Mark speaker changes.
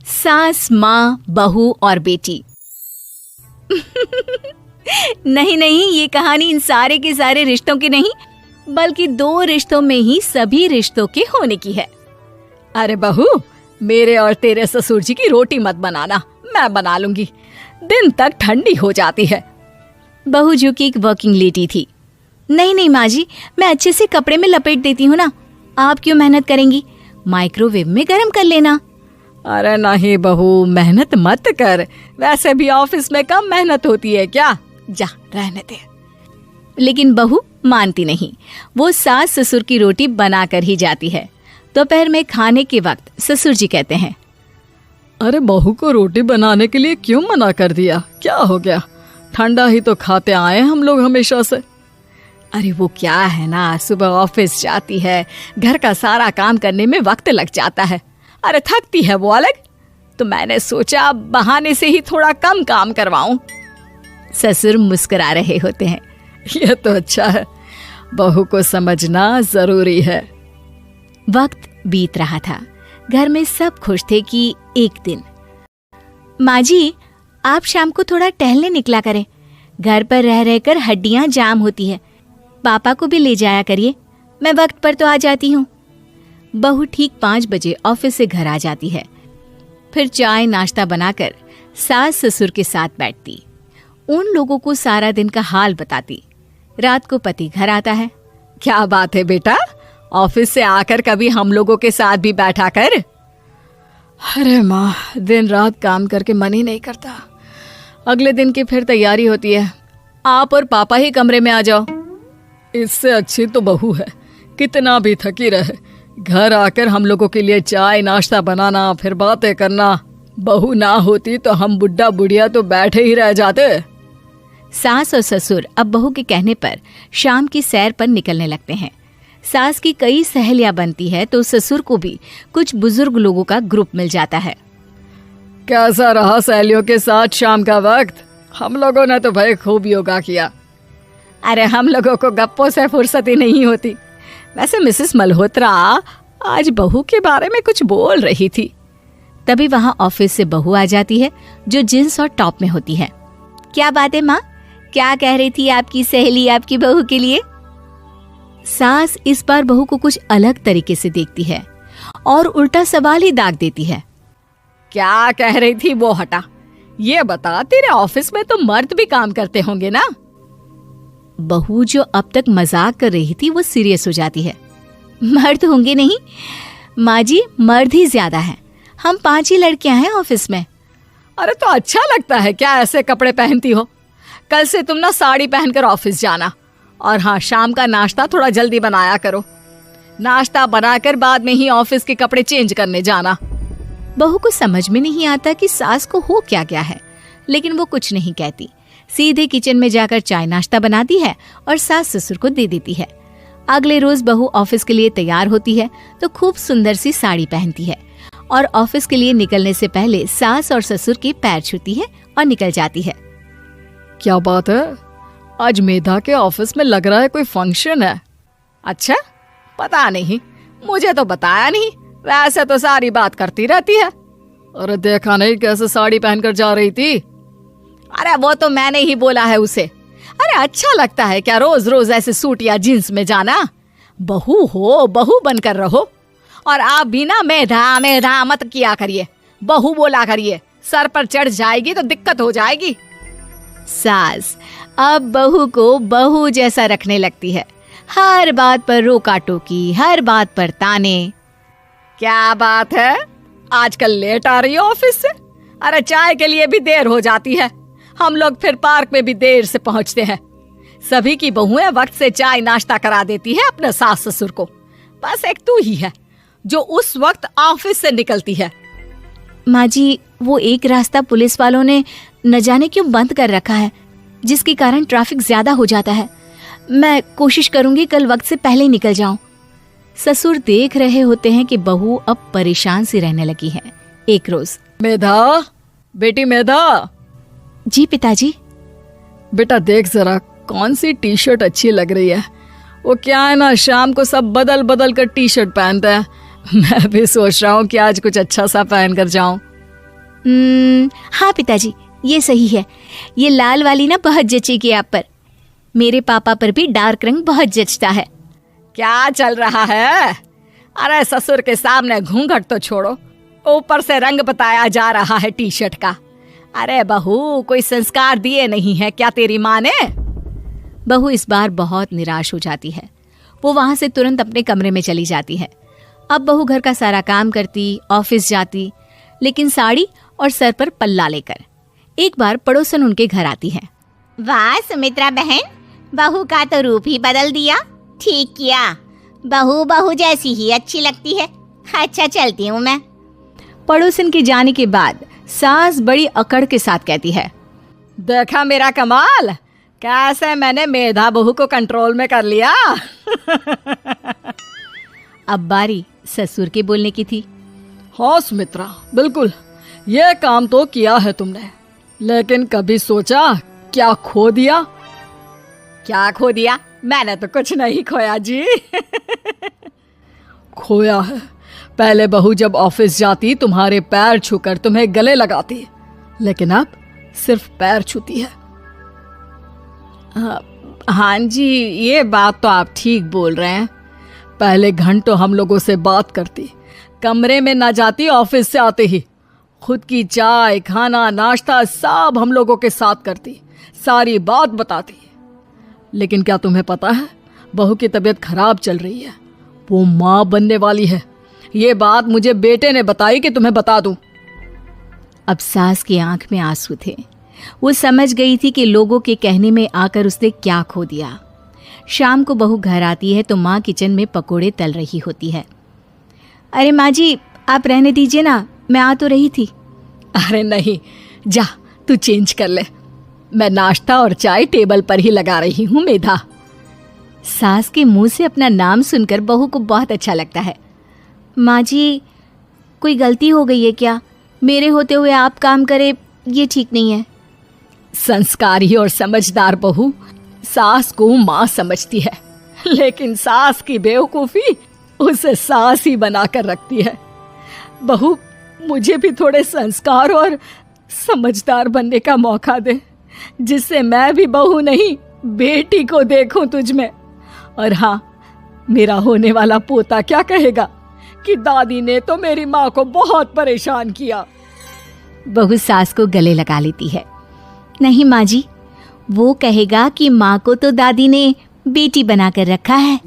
Speaker 1: सास, माँ, बहू और बेटी। नहीं नहीं, ये कहानी इन सारे के सारे रिश्तों की नहीं, बल्कि 2 रिश्तों में ही सभी रिश्तों के होने की है। अरे बहू, मेरे और तेरे ससुर जी की रोटी मत बनाना, मैं बना लूंगी, दिन तक ठंडी हो जाती है। बहू जो कि एक वर्किंग लेडी थी। नहीं नहीं माँ जी, मैं अच्छे से कपड़े में लपेट देती हूँ ना, आप क्यों मेहनत करेंगी, माइक्रोवेव में गर्म कर लेना। अरे नहीं बहू, मेहनत मत कर, वैसे भी ऑफिस में कम मेहनत होती है क्या, जा रहने दे। लेकिन बहू मानती नहीं, वो सास ससुर की रोटी बना कर ही जाती है। दोपहर में खाने के वक्त ससुर जी कहते हैं,
Speaker 2: अरे बहू को रोटी बनाने के लिए क्यों मना कर दिया, क्या हो गया, ठंडा ही तो खाते आए हम लोग हमेशा से।
Speaker 1: अरे वो क्या है ना, सुबह ऑफिस जाती है, घर का सारा काम करने में वक्त लग जाता है, अरे थकती है वो अलग, तो मैंने सोचा बहाने से ही थोड़ा कम काम करवाऊं। ससुर मुस्कुरा रहे होते हैं।
Speaker 2: ये तो अच्छा है, बहू को समझना जरूरी है।
Speaker 1: वक्त बीत रहा था, घर में सब खुश थे कि एक दिन, माँ जी आप शाम को थोड़ा टहलने निकला करें, घर पर रह रहकर हड्डियां जाम होती है, पापा को भी ले जाया करिए, मैं वक्त पर तो आ जाती हूँ। बहू ठीक 5 बजे ऑफिस से घर आ जाती है, फिर चाय नाश्ता बनाकर सास ससुर के साथ बैठती, उन लोगों को सारा दिन का हाल बताती। रात को पति घर आता है।
Speaker 2: क्या बात है बेटा, ऑफिस से आकर कभी हम लोगों के साथ भी बैठा कर। अरे माँ, दिन रात काम करके मन ही नहीं करता, अगले दिन की फिर तैयारी होती है, आप और पापा ही कमरे में आ जाओ। इससे अच्छी तो बहू है, कितना भी थकी रहे, घर आकर हम लोगों के लिए चाय नाश्ता बनाना, फिर बातें करना। बहू ना होती तो हम बुढ़ा बुढ़िया तो बैठे ही रह जाते।
Speaker 1: सास और ससुर अब बहू के कहने पर शाम की सैर पर निकलने लगते हैं। सास की कई सहेलियां बनती है तो ससुर को भी कुछ बुजुर्ग लोगों का ग्रुप मिल जाता है।
Speaker 2: कैसा रहा सहेलियों के साथ शाम का वक्त? हम लोगों ने तो भाई खूब योगा किया।
Speaker 1: अरे हम लोगों को गप्पों से फुर्सत ही नहीं होती। वैसे मिसेस मल्होत्रा आज बहू के बारे में कुछ बोल रही थी। तभी वहां ऑफिस से बहू आ जाती है जो जींस और टॉप में होती है। क्या बात है माँ, क्या कह रही थी आपकी सहेली आपकी बहू के लिए? सास इस बार बहू को कुछ अलग तरीके से देखती है और उल्टा सवाल ही दाग देती है।
Speaker 2: क्या कह रही थी वो हटा, ये बता, तेरे ऑफिस में तो मर्द भी काम करते होंगे ना?
Speaker 1: बहू जो अब तक मजाक कर रही थी वो सीरियस हो जाती है। मर्द होंगे नहीं माँ जी, मर्द ही ज्यादा है, हम 5 ही लड़कियां हैं ऑफिस में।
Speaker 2: अरे तो अच्छा लगता है क्या ऐसे कपड़े पहनती हो? कल से तुम ना साड़ी पहनकर ऑफिस जाना, और हाँ, शाम का नाश्ता थोड़ा जल्दी बनाया करो, नाश्ता बनाकर बाद में ही ऑफिस के कपड़े चेंज करने जाना।
Speaker 1: बहू को समझ में नहीं आता कि सास को हो क्या गया है, लेकिन वो कुछ नहीं कहती, सीधे किचन में जाकर चाय नाश्ता बनाती है और सास ससुर को दे देती है। अगले रोज बहू ऑफिस के लिए तैयार होती है तो खूब सुंदर सी साड़ी पहनती है और ऑफिस के लिए निकलने से पहले सास और ससुर के पैर छूती है और निकल जाती है।
Speaker 2: क्या बात है, आज मेधा के ऑफिस में लग रहा है कोई फंक्शन है। अच्छा, पता नहीं, मुझे तो बताया नहीं, वैसे तो सारी बात करती रहती है। अरे देखा नहीं कैसे साड़ी पहनकर जा रही थी?
Speaker 1: अरे वो तो मैंने ही बोला है उसे। अरे अच्छा लगता है क्या रोज रोज ऐसे सूट या जींस में जाना? बहू हो, बहू बनकर रहो, और आप भी ना मेधा मेधा मत किया करिए, बहू बोला करिए, सर पर चढ़ जाएगी तो दिक्कत हो जाएगी। सास अब बहू को बहू जैसा रखने लगती है, हर बात पर रोका टोकी, हर बात पर ताने।
Speaker 2: क्या बात है, आजकल लेट आ रही हो ऑफिस से? अरे चाय के लिए भी देर हो जाती है, हम लोग फिर पार्क में भी देर से पहुंचते हैं। सभी की बहुएं वक्त से चाय नाश्ता करा देती है अपने सास ससुर को, बस एक तू ही है जो उस वक्त ऑफिस से निकलती है।
Speaker 1: माँ जी, वो एक रास्ता पुलिस वालों ने न जाने क्यों बंद कर रखा है, जिसके कारण ट्रैफिक ज्यादा हो जाता है। मैं कोशिश करूंगी कल वक्त से पहले निकल जाऊं। ससुर देख रहे होते हैं कि बहू अब परेशान सी रहने लगी है। एक रोज,
Speaker 2: मेधा, बेटी मेधा।
Speaker 1: जी पिताजी।
Speaker 2: बेटा देख जरा कौन सी टी शर्ट अच्छी लग रही है। वो क्या है ना, शाम को सब बदल बदल कर टी शर्ट पहनते हैं, मैं भी सोच रहा हूँ कि आज कुछ अच्छा सा पहन कर जाऊं।
Speaker 1: हाँ पिताजी, ये सही है। ये लाल वाली ना बहुत जचेगी आप पर। मेरे पापा पर भी डार्क रंग बहुत जचता है।
Speaker 2: क्या चल रहा है? अरे ससुर के सामने घूंघट तो छोड़ो, ऊपर से रंग बताया जा रहा है टी शर्ट का। अरे बहू, कोई संस्कार दिए नहीं है क्या तेरी माँ ने?
Speaker 1: बहू इस बार बहुत निराश हो जाती है। वो वहां से तुरंत अपने कमरे में चली जाती है। अब बहू घर का सारा काम करती, ऑफिस जाती, लेकिन साड़ी और सर पर पल्ला लेकर। एक बार पड़ोसन उनके घर आती है।
Speaker 3: वाह सुमित्रा बहन, बहू का तो रूप ही बदल दिया। ठीक किया, बहू बहू जैसी ही अच्छी लगती है। अच्छा चलती हूँ मैं।
Speaker 1: पड़ोसन के जाने के बाद सास बड़ी अकड़ के साथ कहती है,
Speaker 2: देखा मेरा कमाल, कैसे मैंने मेधा बहू को कंट्रोल में कर लिया।
Speaker 1: अब बारी ससुर के बोलने की थी।
Speaker 2: हाँ सुमित्रा, बिल्कुल ये काम तो किया है तुमने, लेकिन कभी सोचा क्या खो दिया? क्या खो दिया? मैंने तो कुछ नहीं खोया जी। खोया है, पहले बहू जब ऑफिस जाती तुम्हारे पैर छूकर तुम्हें गले लगाती, लेकिन अब सिर्फ पैर छूती है। हाँ जी, ये बात तो आप ठीक बोल रहे हैं। पहले घंटों हम लोगों से बात करती, कमरे में ना जाती, ऑफिस से आते ही खुद की चाय, खाना, नाश्ता सब हम लोगों के साथ करती, सारी बात बताती। लेकिन क्या तुम्हें पता है, बहू की तबीयत खराब चल रही है, वो माँ बनने वाली है। ये बात मुझे बेटे ने बताई कि तुम्हें बता दूं।
Speaker 1: अब सास की आंख में आंसू थे। वो समझ गई थी कि लोगों के कहने में आकर उसने क्या खो दिया। शाम को बहू घर आती है तो माँ किचन में पकोड़े तल रही होती है। अरे माँ जी, आप रहने दीजिए ना, मैं आ तो रही थी।
Speaker 2: अरे नहीं, जा तू चेंज कर ले, मैं नाश्ता और चाय टेबल पर ही लगा रही हूँ मेधा।
Speaker 1: सास के मुंह से अपना नाम सुनकर बहू को बहुत अच्छा लगता है। माँ जी, कोई गलती हो गई है क्या? मेरे होते हुए आप काम करे, ये ठीक नहीं है।
Speaker 2: संस्कारी और समझदार बहू सास को माँ समझती है, लेकिन सास की बेवकूफी उसे सास ही बनाकर रखती है। बहू, मुझे भी थोड़े संस्कार और समझदार बनने का मौका दे, जिससे मैं भी बहू नहीं बेटी को देखूं तुझ में। और हाँ, मेरा होने वाला पोता क्या कहेगा कि दादी ने तो मेरी माँ को बहुत परेशान किया।
Speaker 1: बहू सास को गले लगा लेती है। नहीं माँ जी, वो कहेगा कि माँ को तो दादी ने बेटी बनाकर रखा है।